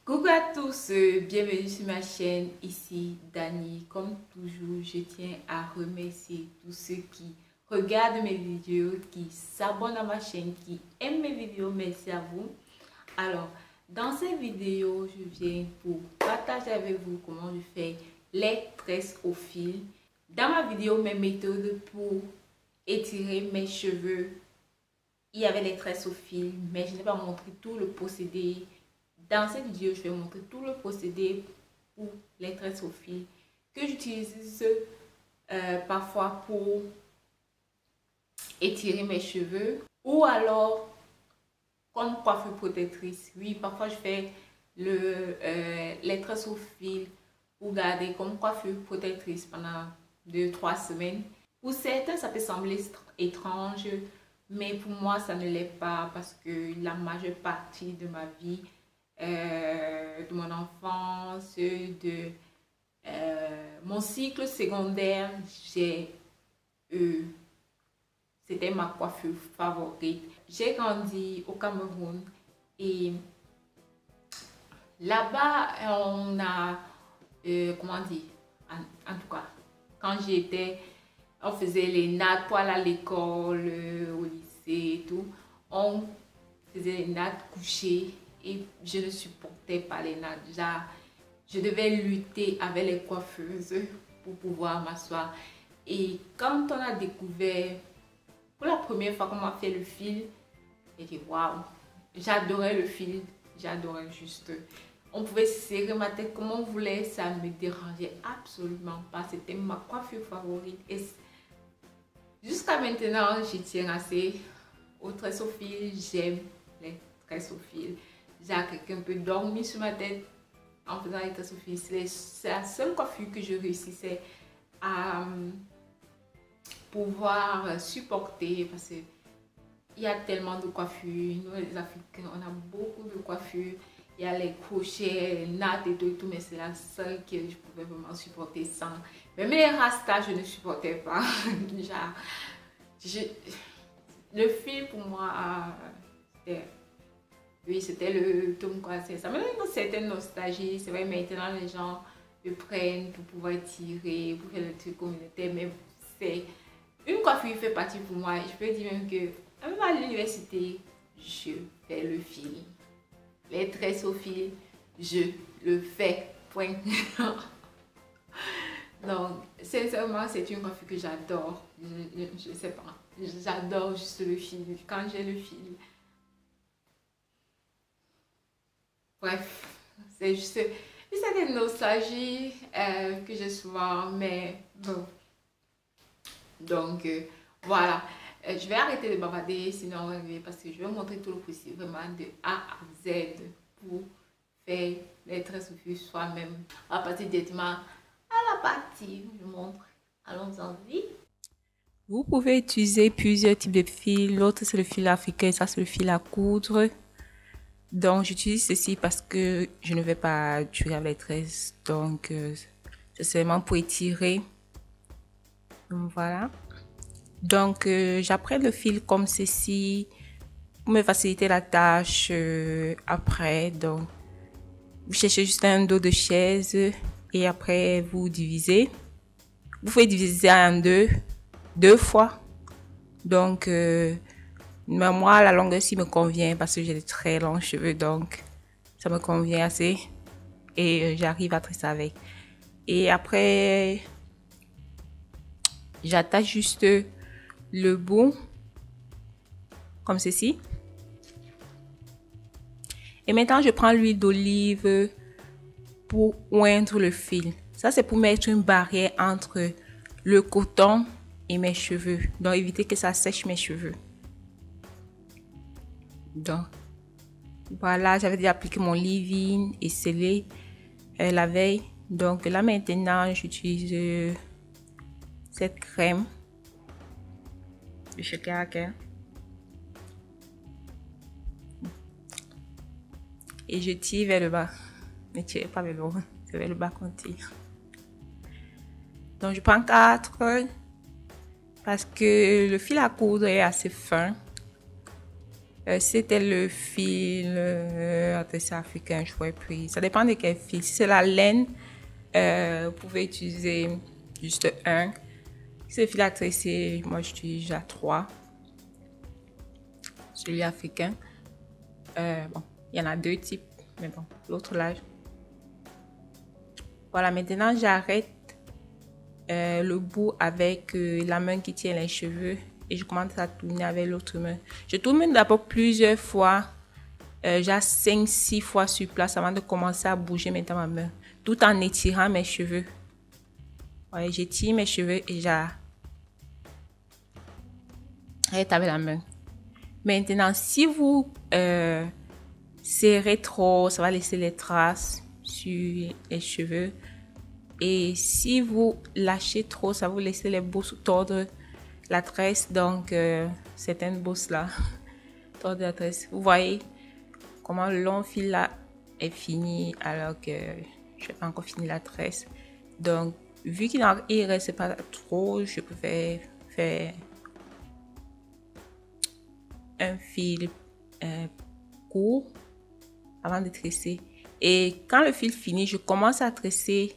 Coucou à tous, bienvenue sur ma chaîne, ici Dani. Comme toujours, je tiens à remercier tous ceux qui regardent mes vidéos, qui s'abonnent à ma chaîne, qui aiment mes vidéos. Merci à vous. Alors, dans cette vidéo, je viens pour partager avec vous comment je fais les tresses au fil. Dans ma vidéo, mes méthodes pour étirer mes cheveux, il y avait les tresses au fil, mais je n'ai pas montré tout le procédé. Dans cette vidéo, je vais montrer tout le procédé pour les tresses au fil que j'utilise parfois pour étirer mes cheveux ou alors comme coiffure protectrice. Oui, parfois je fais les tresses au fil pour garder comme coiffure protectrice pendant 2-3 semaines. Pour certains, ça peut sembler étrange, mais pour moi, ça ne l'est pas parce que la majeure partie de ma vie, de mon enfance, de mon cycle secondaire, c'était ma coiffure favorite. J'ai grandi au Cameroun et là-bas, on a, comment dire, en tout cas, quand j'étais, on faisait les nattes poils à l'école, au lycée et tout. On faisait les nattes couchées. Et je ne supportais pas les nattes. Je devais lutter avec les coiffeuses pour pouvoir m'asseoir. Et quand on a découvert pour la première fois comment faire le fil, j'ai dit waouh, j'adorais le fil, j'adorais juste. On pouvait serrer ma tête comme on voulait, ça ne me dérangeait absolument pas. C'était ma coiffure favorite. Et jusqu'à maintenant, j'y tiens assez aux tresses au fil. J'aime les tresses au fil. J'ai quelqu'un peut dormir sur ma tête en faisant les tresses au fil. C'est la seule coiffure que je réussissais à pouvoir supporter parce qu'il y a tellement de coiffures. Nous, les Africains, on a beaucoup de coiffures. Il y a les crochets, les nattes et tout, mais c'est la seule que je pouvais vraiment supporter sans. Même les rastas, je ne supportais pas. Le fil pour moi, c'était le tome quoi. Ça me donne une certaine nostalgie. C'est vrai, maintenant les gens le prennent pour pouvoir tirer, pour faire le truc communautaire, mais c'est une coiffure qui fait partie pour moi. Je peux dire même que même à l'université, je fais le fil. Les tresses au fil, je le fais. Point. Donc, sincèrement, c'est une coiffure que j'adore. Je sais pas. J'adore juste le fil. Quand j'ai le fil. Bref, c'est juste une certaine nostalgie que j'ai souvent, mais bon. Donc, voilà. Je vais arrêter de bavarder, sinon on va arriver parce que je vais montrer tout le possible, vraiment de A à Z pour faire les tresses au fil soi-même. On va partir directement à la partie où je montre. Allons-en vite. Vous pouvez utiliser plusieurs types de fils. L'autre, c'est le fil africain, ça, c'est le fil à coudre. Donc, j'utilise ceci parce que je ne vais pas tuer avec les tresses. Donc, c'est seulement pour étirer. Donc, voilà. Donc, j'apprête le fil comme ceci pour me faciliter la tâche après. Donc, vous cherchez juste un dos de chaise et après, vous divisez. Vous pouvez diviser en deux fois. Donc, mais moi, la longueur ci me convient parce que j'ai de très longs cheveux, donc ça me convient assez et j'arrive à tresser avec. Et après, j'attache juste le bout comme ceci. Et maintenant, je prends l'huile d'olive pour oindre le fil. Ça, c'est pour mettre une barrière entre le coton et mes cheveux, donc éviter que ça sèche mes cheveux. Donc, voilà, j'avais déjà appliqué mon leave-in et scellé la veille. Donc là maintenant, j'utilise cette crème de chez Caracal. Et je tire vers le bas. Ne tirez pas vers le haut, c'est vers le bas qu'on tire. Donc je prends 4 parce que le fil à coudre est assez fin. C'était le fil tressé africain, je pourrais plus. Ça dépend de quel fil. Si c'est la laine, vous pouvez utiliser juste un. Si c'est le fil à tresser, moi j'utilise déjà 3. Celui africain. Bon, il y en a 2 types, mais bon, l'autre là. Voilà, maintenant j'arrête le bout avec la main qui tient les cheveux et je commence à tourner avec l'autre main. Je tourne d'abord plusieurs fois, j'ai 5-6 fois sur place avant de commencer à bouger maintenant ma main, tout en étirant mes cheveux. Ouais, j'étire mes cheveux et j'arrête avec la main. Maintenant, si vous serrez trop, ça va laisser les traces sur les cheveux. Et si vous lâchez trop, ça va vous laisser les bosses tordre la tresse. Donc, certaines bosses là, tordre la tresse. Vous voyez comment le long fil là est fini alors que je n'ai pas encore fini la tresse. Donc, vu qu'il ne reste pas trop, je préfère faire un fil court avant de tresser. Et quand le fil finit, je commence à tresser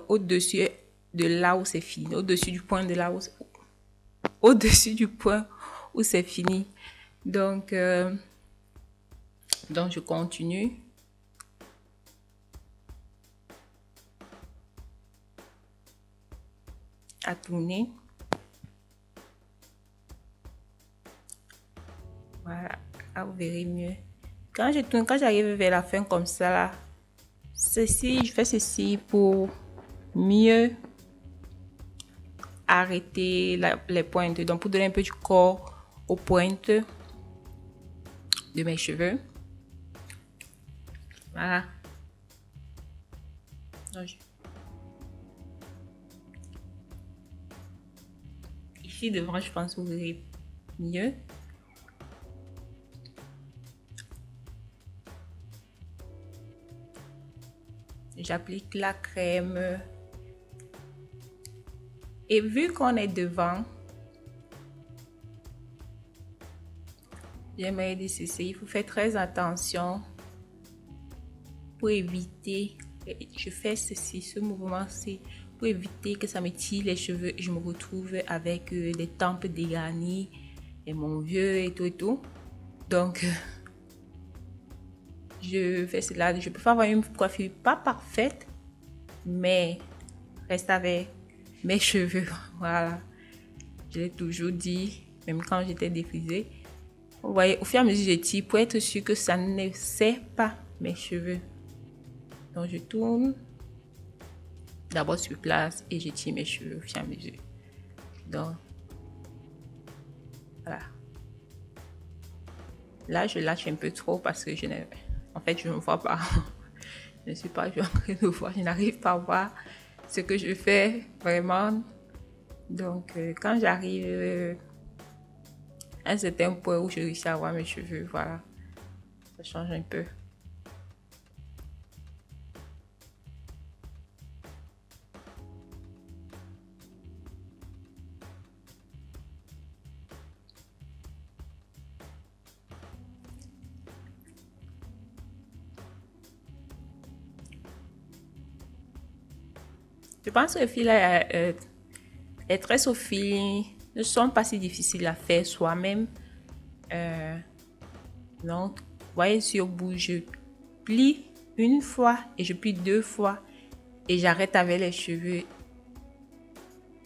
au-dessus de là où c'est fini, au-dessus du point de là où au-dessus du point où c'est fini. Donc je continue. À tourner. Voilà, là vous verrez mieux. Quand je tourne, quand j'arrive vers la fin comme ça là, je fais ceci pour mieux arrêter les pointes. Donc pour donner un peu du corps aux pointes de mes cheveux. Voilà. Ici devant, je pense que vous verrez mieux. J'applique la crème. Et vu qu'on est devant, j'aimerais dire ceci, il faut faire très attention pour éviter, je fais ceci, ce mouvement-ci, pour éviter que ça me tire les cheveux et je me retrouve avec des tempes dégarnies et mon vieux et tout. Donc, je fais cela. Je peux avoir une coiffure pas parfaite, mais reste avec mes cheveux. Voilà. Je l'ai toujours dit, même quand j'étais défrisée. Vous voyez, au fur et à mesure, je tire pour être sûr que ça ne serre pas mes cheveux. Donc, je tourne d'abord sur place et je tire mes cheveux au fur et à mesure. Donc, voilà. Là, je lâche un peu trop parce que je ne me vois pas. Je ne suis pas en train de voir, je n'arrive pas à voir ce que je fais vraiment. Donc, quand j'arrive à un certain point où je réussis à voir mes cheveux, voilà, ça change un peu. Je pense que les fils, les tresses au fil ne sont pas si difficiles à faire soi-même. Donc, vous voyez, sur le bout, je plie une fois et je plie 2 fois et j'arrête avec les cheveux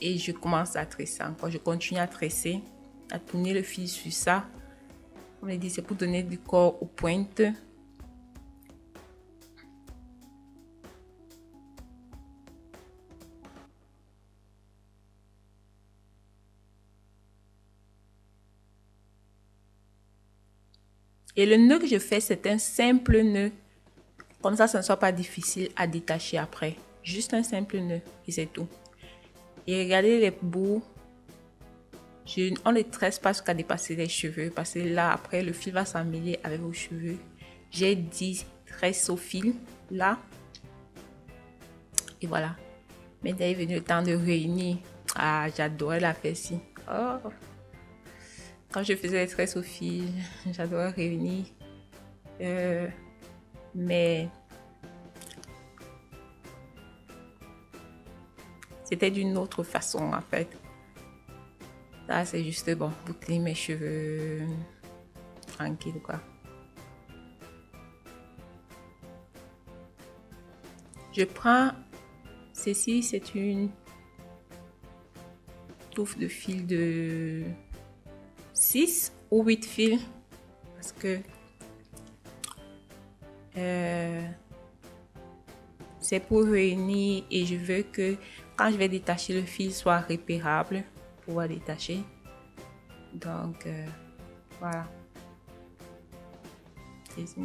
et je commence à tresser encore. Je continue à tresser, à tourner le fil sur ça. Comme je dis, c'est pour donner du corps aux pointes. Et le nœud que je fais, c'est un simple nœud. Comme ça ne soit pas difficile à détacher après. Juste un simple nœud et c'est tout. Et regardez les bouts. On ne tresse pas jusqu'à dépasser les cheveux parce que là, après, le fil va s'emmêler avec vos cheveux. J'ai 10 tresses au fil là. Et voilà. Maintenant, il est venu le temps de réunir. Ah, j'adorais la faire ci. Oh. Quand je faisais les tresses au fil, j'adorais réunir. Mais c'était d'une autre façon en fait. Là, c'est juste bon, boucler mes cheveux tranquille quoi. Je prends, ceci c'est une touffe de fil de 6 ou 8 fils parce que c'est pour réunir et je veux que quand je vais détacher le fil soit repérable pour pouvoir détacher. Donc voilà. C'est ça.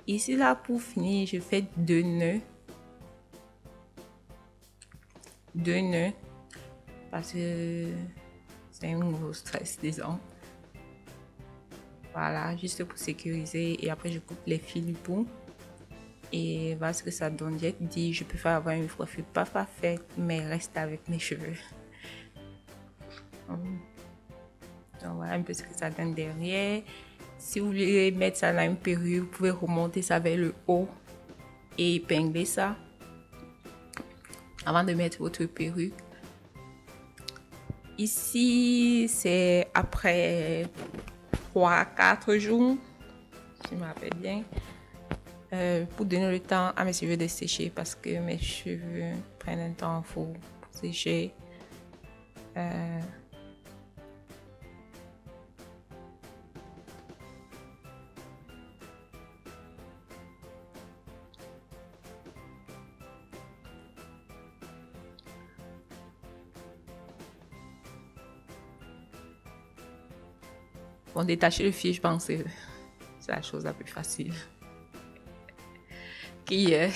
Ici, là, pour finir, je fais 2 nœuds. 2 nœuds. Parce que c'est un gros stress, disons. Voilà, juste pour sécuriser. Et après, je coupe les fils du bout. Et voilà ce que ça donne. J'ai dit, je peux faire avoir une coiffure pas parfaite, mais reste avec mes cheveux. Donc voilà un peu ce que ça donne derrière. Si vous voulez mettre ça dans une perruque, vous pouvez remonter ça vers le haut et épingler ça avant de mettre votre perruque. Ici, c'est après 3 à 4 jours, si je me rappelle bien, pour donner le temps à mes cheveux de sécher parce que mes cheveux prennent un temps fou pour sécher. Bon, détacher le fil, je pense que c'est la chose la plus facile. Qui est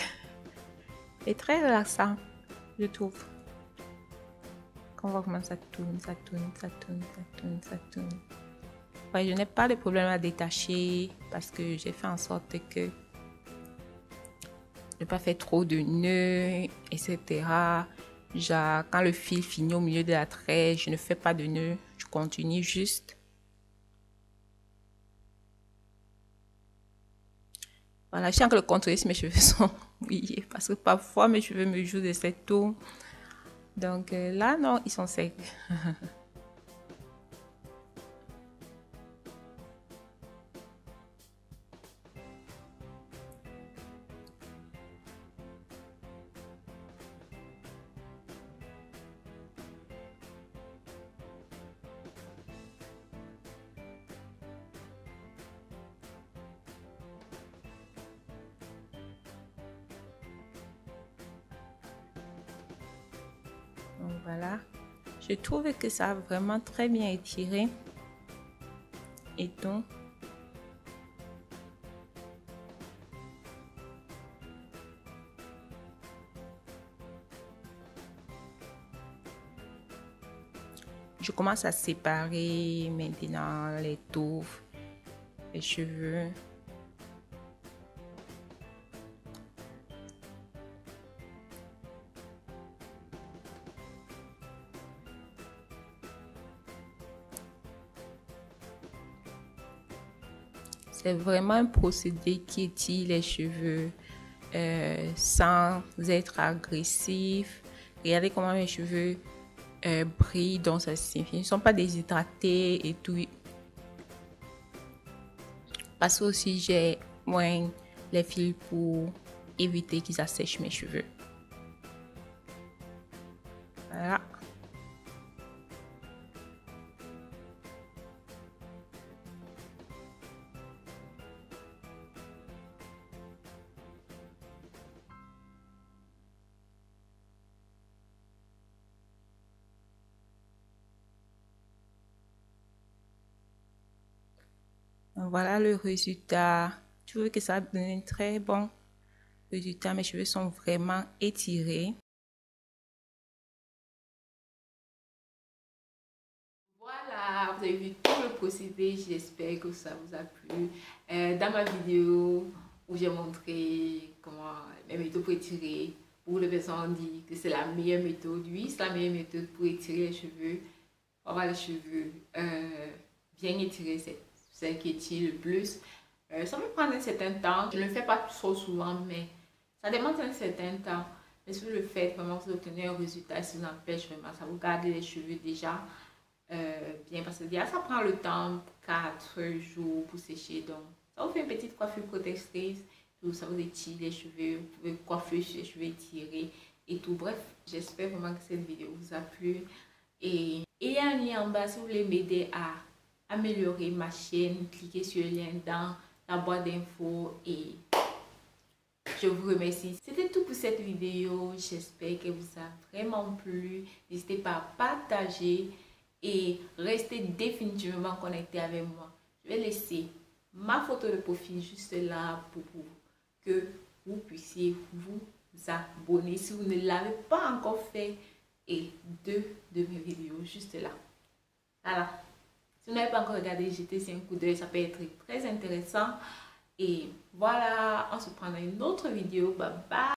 très relaxant, je trouve. Quand on voit comment ça tourne, ça tourne, ça tourne, ça tourne, ça tourne. Ouais, je n'ai pas de problème à détacher parce que j'ai fait en sorte que ne pas faire trop de nœuds, etc. Genre, quand le fil finit au milieu de la tresse, je ne fais pas de nœuds, je continue juste. Voilà, je sens que le contrôle si mes cheveux sont mouillés parce que parfois mes cheveux me jouent de cette tour. Donc là, non, ils sont secs. Donc voilà, je trouve que ça a vraiment très bien étiré. Et donc, je commence à séparer maintenant les touffes, les cheveux. C'est vraiment un procédé qui étire les cheveux sans être agressif. Regardez comment mes cheveux brillent, donc ça signifie qu'ils ne sont pas déshydratés et tout. Parce que aussi j'ai moins les fils pour éviter qu'ils assèchent mes cheveux. Voilà. Voilà le résultat. Je veux que ça donne un très bon résultat. Mes cheveux sont vraiment étirés. Voilà, vous avez vu tout le procédé. J'espère que ça vous a plu. Dans ma vidéo où j'ai montré comment mes méthodes pour étirer, pour les personnes dit que c'est la meilleure méthode. Oui, c'est la meilleure méthode pour étirer les cheveux. Pour avoir les cheveux bien étirés, c'est celle qui étire le plus. Ça me prend un certain temps. Je ne le fais pas trop souvent, mais ça demande un certain temps. Mais si vous le faites, vraiment, vous obtenez un résultat. Si vous n'empêche vraiment, ça vous garde les cheveux déjà bien. Parce que déjà, ça prend le temps, 4 jours pour sécher. Donc, ça vous fait une petite coiffure protectrice. Tout ça vous étire les cheveux. Vous pouvez coiffer les cheveux étirés et tout. Bref, j'espère vraiment que cette vidéo vous a plu. Et il y a un lien en bas si vous voulez m'aider à améliorer ma chaîne. Cliquez sur le lien dans la boîte d'infos et je vous remercie. C'était tout pour cette vidéo. J'espère qu'elle vous a vraiment plu. N'hésitez pas à partager et restez définitivement connecté avec moi. Je vais laisser ma photo de profil juste là pour que vous puissiez vous abonner si vous ne l'avez pas encore fait. Et 2 de mes vidéos juste là. Voilà. Si vous n'avez pas encore regardé, jetez un coup d'œil, ça peut être très intéressant. Et voilà, on se prend dans une autre vidéo. Bye bye.